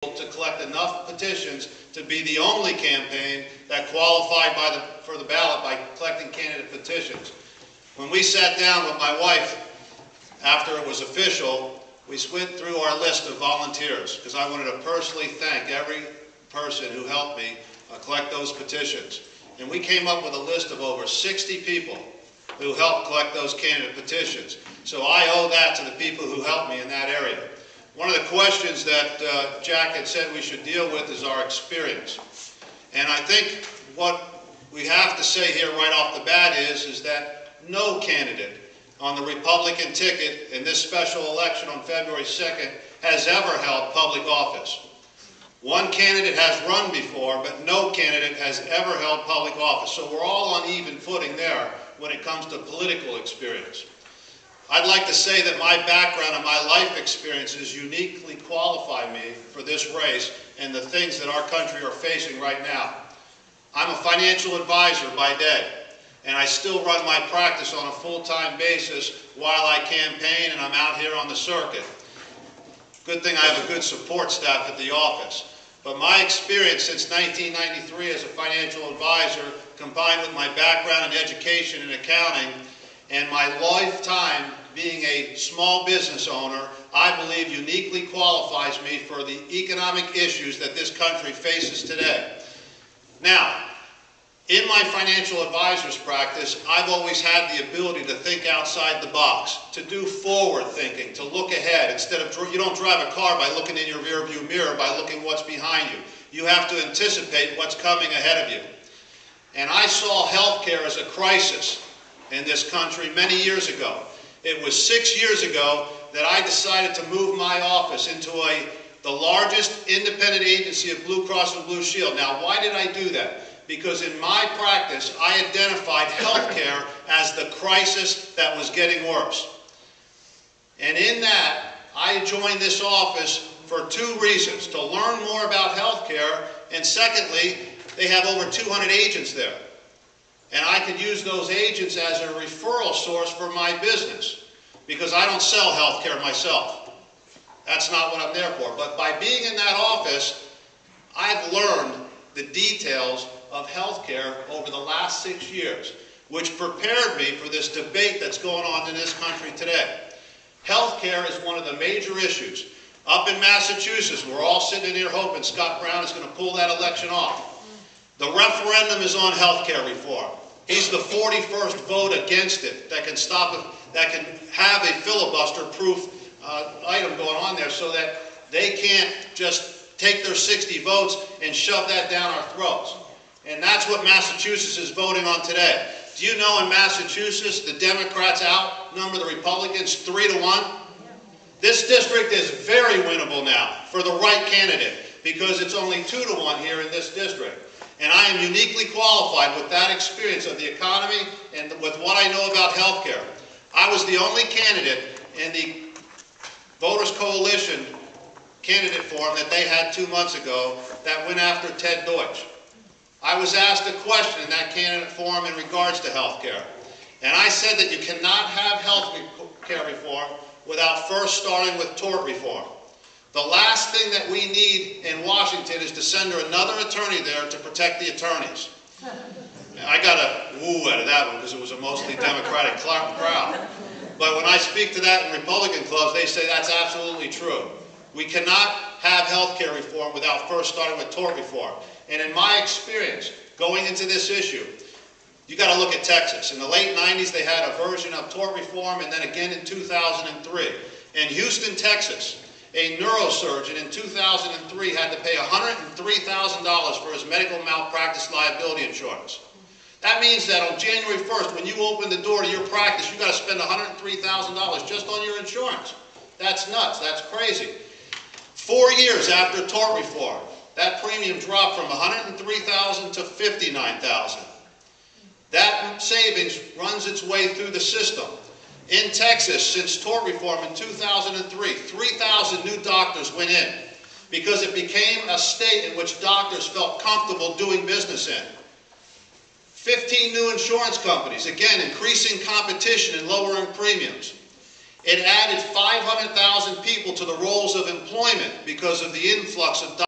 to collect enough petitions to be the only campaign that qualified for the ballot by collecting candidate petitions. When we sat down with my wife after it was official, we went through our list of volunteers because I wanted to personally thank every person who helped me collect those petitions. And we came up with a list of over 60 people who helped collect those candidate petitions. So I owe that to the people who helped me in that area. One of the questions that Jack had said we should deal with is our experience. And I think what we have to say here right off the bat is that no candidate on the Republican ticket in this special election on February 2nd has ever held public office. One candidate has run before, but no candidate has ever held public office. So we're all on even footing there when it comes to political experience. I'd like to say that my background and my life experiences uniquely qualify me for this race and the things that our country are facing right now. I'm a financial advisor by day, and I still run my practice on a full-time basis while I campaign and I'm out here on the circuit. Good thing I have a good support staff at the office. But my experience since 1993 as a financial advisor, combined with my background in education and accounting, and my lifetime being a small business owner, I believe uniquely qualifies me for the economic issues that this country faces today. Now, in my financial advisor's practice, I've always had the ability to think outside the box, to do forward thinking, to look ahead. Instead of, you don't drive a car by looking in your rearview mirror, by looking what's behind you. You have to anticipate what's coming ahead of you. And I saw healthcare as a crisis in this country many years ago. It was 6 years ago that I decided to move my office into the largest independent agency of Blue Cross and Blue Shield. Now, why did I do that? Because in my practice, I identified healthcare as the crisis that was getting worse. And in that, I joined this office for two reasons: to learn more about healthcare, and secondly, they have over 200 agents there. And I could use those agents as a referral source for my business, because I don't sell healthcare myself. That's not what I'm there for. But by being in that office, I've learned the details of healthcare over the last 6 years, which prepared me for this debate that's going on in this country today. Healthcare is one of the major issues. Up in Massachusetts, we're all sitting here hoping Scott Brown is going to pull that election off. The referendum is on healthcare reform. He's the 41st vote against it that can stop it, that can have a filibuster-proof item going on there so that they can't just take their 60 votes and shove that down our throats. And that's what Massachusetts is voting on today. Do you know in Massachusetts the Democrats outnumber the Republicans 3-1? This district is very winnable now for the right candidate because it's only 2-1 here in this district. And I am uniquely qualified with that experience of the economy and with what I know about healthcare. I was the only candidate in the Voters Coalition candidate forum that they had 2 months ago that went after Ted Deutsch. I was asked a question in that candidate forum in regards to health care. And I said that you cannot have health care reform without first starting with tort reform. The last thing that we need in Washington is to send another attorney there to protect the attorneys. I got a woo out of that one because it was a mostly Democratic crowd. But when I speak to that in Republican clubs, they say that's absolutely true. We cannot have health care reform without first starting with tort reform. And in my experience, going into this issue, you got to look at Texas. In the late 90s, they had a version of tort reform, and then again in 2003. In Houston, Texas, a neurosurgeon in 2003 had to pay $103,000 for his medical malpractice liability insurance. That means that on January 1st, when you open the door to your practice, you got to spend $103,000 just on your insurance. That's nuts. That's crazy. 4 years after tort reform, that premium dropped from $103,000 to $59,000. That savings runs its way through the system. In Texas, since tort reform in 2003, 3,000 new doctors went in because it became a state in which doctors felt comfortable doing business in. 15 new insurance companies, again, increasing competition and lowering premiums. It added 500,000 people to the rolls of employment because of the influx of